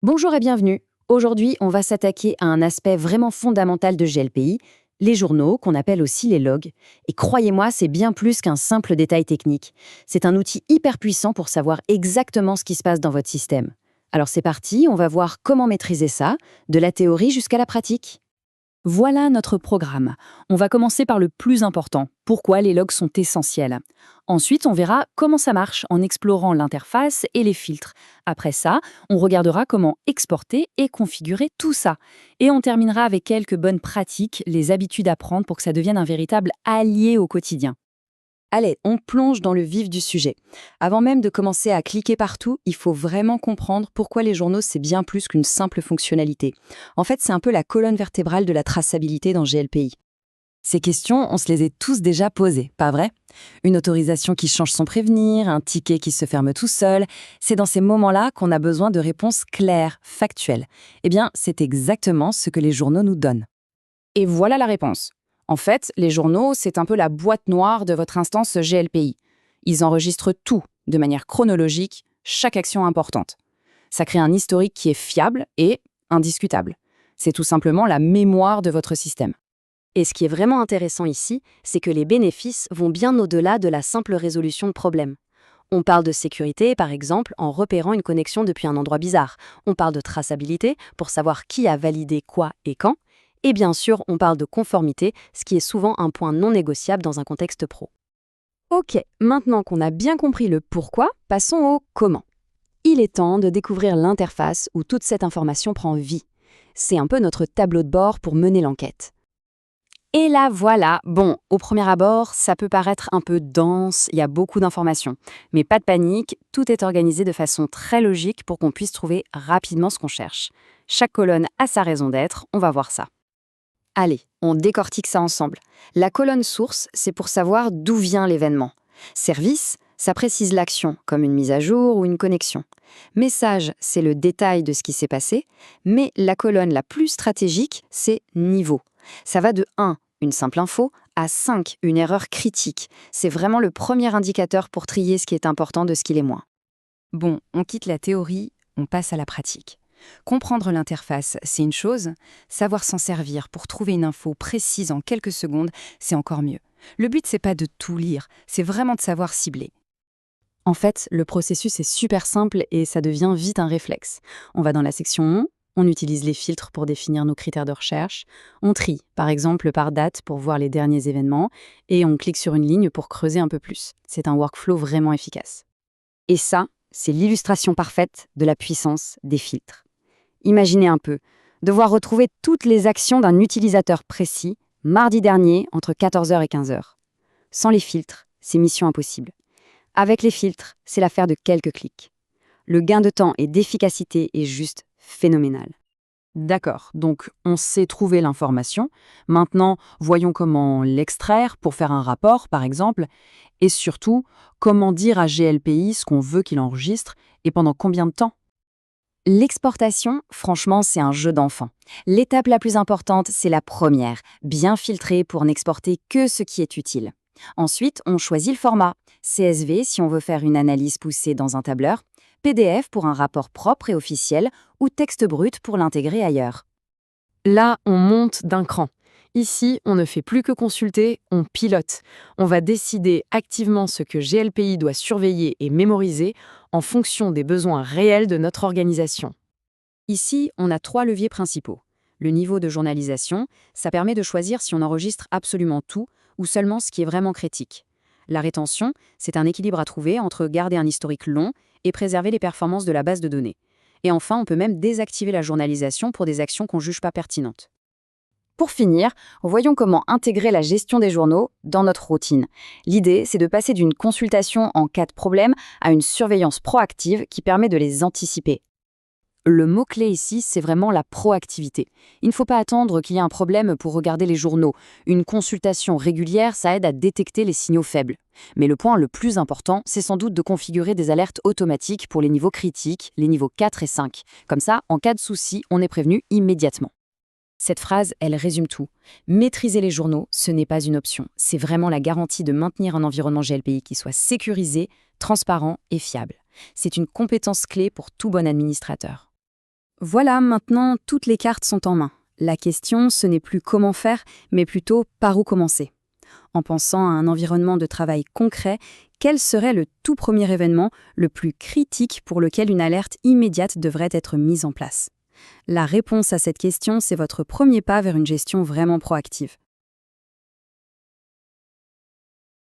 Bonjour et bienvenue. Aujourd'hui, on va s'attaquer à un aspect vraiment fondamental de GLPI, les journaux, qu'on appelle aussi les logs. Et croyez-moi, c'est bien plus qu'un simple détail technique. C'est un outil hyper puissant pour savoir exactement ce qui se passe dans votre système. Alors c'est parti, on va voir comment maîtriser ça, de la théorie jusqu'à la pratique. Voilà notre programme. On va commencer par le plus important, pourquoi les logs sont essentiels. Ensuite, on verra comment ça marche en explorant l'interface et les filtres. Après ça, on regardera comment exporter et configurer tout ça. Et on terminera avec quelques bonnes pratiques, les habitudes à prendre pour que ça devienne un véritable allié au quotidien. Allez, on plonge dans le vif du sujet. Avant même de commencer à cliquer partout, il faut vraiment comprendre pourquoi les journaux, c'est bien plus qu'une simple fonctionnalité. En fait, c'est un peu la colonne vertébrale de la traçabilité dans GLPI. Ces questions, on se les est tous déjà posées, pas vrai? Une autorisation qui change sans prévenir, un ticket qui se ferme tout seul, c'est dans ces moments-là qu'on a besoin de réponses claires, factuelles. Eh bien, c'est exactement ce que les journaux nous donnent. Et voilà la réponse. En fait, les journaux, c'est un peu la boîte noire de votre instance GLPI. Ils enregistrent tout, de manière chronologique, chaque action importante. Ça crée un historique qui est fiable et indiscutable. C'est tout simplement la mémoire de votre système. Et ce qui est vraiment intéressant ici, c'est que les bénéfices vont bien au-delà de la simple résolution de problèmes. On parle de sécurité, par exemple, en repérant une connexion depuis un endroit bizarre. On parle de traçabilité, pour savoir qui a validé quoi et quand. Et bien sûr, on parle de conformité, ce qui est souvent un point non négociable dans un contexte pro. Ok, maintenant qu'on a bien compris le pourquoi, passons au comment. Il est temps de découvrir l'interface où toute cette information prend vie. C'est un peu notre tableau de bord pour mener l'enquête. Et là, voilà. Bon, au premier abord, ça peut paraître un peu dense, il y a beaucoup d'informations. Mais pas de panique, tout est organisé de façon très logique pour qu'on puisse trouver rapidement ce qu'on cherche. Chaque colonne a sa raison d'être, on va voir ça. Allez, on décortique ça ensemble. La colonne source, c'est pour savoir d'où vient l'événement. Service, ça précise l'action, comme une mise à jour ou une connexion. Message, c'est le détail de ce qui s'est passé. Mais la colonne la plus stratégique, c'est niveau. Ça va de 1, une simple info, à 5, une erreur critique. C'est vraiment le premier indicateur pour trier ce qui est important de ce qui l'est moins. Bon, on quitte la théorie, on passe à la pratique. Comprendre l'interface, c'est une chose. Savoir s'en servir pour trouver une info précise en quelques secondes, c'est encore mieux. Le but, c'est pas de tout lire, c'est vraiment de savoir cibler. En fait, le processus est super simple et ça devient vite un réflexe. On va dans la section on utilise les filtres pour définir nos critères de recherche, on trie, par exemple par date pour voir les derniers événements, et on clique sur une ligne pour creuser un peu plus. C'est un workflow vraiment efficace. Et ça, c'est l'illustration parfaite de la puissance des filtres. Imaginez un peu, devoir retrouver toutes les actions d'un utilisateur précis, mardi dernier, entre 14 h et 15 h. Sans les filtres, c'est mission impossible. Avec les filtres, c'est l'affaire de quelques clics. Le gain de temps et d'efficacité est juste phénoménal. D'accord, donc on sait trouver l'information. Maintenant, voyons comment l'extraire pour faire un rapport, par exemple, et surtout, comment dire à GLPI ce qu'on veut qu'il enregistre et pendant combien de temps. L'exportation, franchement, c'est un jeu d'enfant. L'étape la plus importante, c'est la première, bien filtrer pour n'exporter que ce qui est utile. Ensuite, on choisit le format. CSV si on veut faire une analyse poussée dans un tableur, PDF pour un rapport propre et officiel, ou texte brut pour l'intégrer ailleurs. Là, on monte d'un cran. Ici, on ne fait plus que consulter, on pilote. On va décider activement ce que GLPI doit surveiller et mémoriser en fonction des besoins réels de notre organisation. Ici, on a 3 leviers principaux. Le niveau de journalisation, ça permet de choisir si on enregistre absolument tout ou seulement ce qui est vraiment critique. La rétention, c'est un équilibre à trouver entre garder un historique long et préserver les performances de la base de données. Et enfin, on peut même désactiver la journalisation pour des actions qu'on ne juge pas pertinentes. Pour finir, voyons comment intégrer la gestion des journaux dans notre routine. L'idée, c'est de passer d'une consultation en cas de problème à une surveillance proactive qui permet de les anticiper. Le mot-clé ici, c'est vraiment la proactivité. Il ne faut pas attendre qu'il y ait un problème pour regarder les journaux. Une consultation régulière, ça aide à détecter les signaux faibles. Mais le point le plus important, c'est sans doute de configurer des alertes automatiques pour les niveaux critiques, les niveaux 4 et 5. Comme ça, en cas de souci, on est prévenu immédiatement. Cette phrase, elle résume tout. Maîtriser les journaux, ce n'est pas une option. C'est vraiment la garantie de maintenir un environnement GLPI qui soit sécurisé, transparent et fiable. C'est une compétence clé pour tout bon administrateur. Voilà, maintenant, toutes les cartes sont en main. La question, ce n'est plus comment faire, mais plutôt par où commencer. En pensant à un environnement de travail concret, quel serait le tout premier événement le plus critique pour lequel une alerte immédiate devrait être mise en place? La réponse à cette question, c'est votre premier pas vers une gestion vraiment proactive.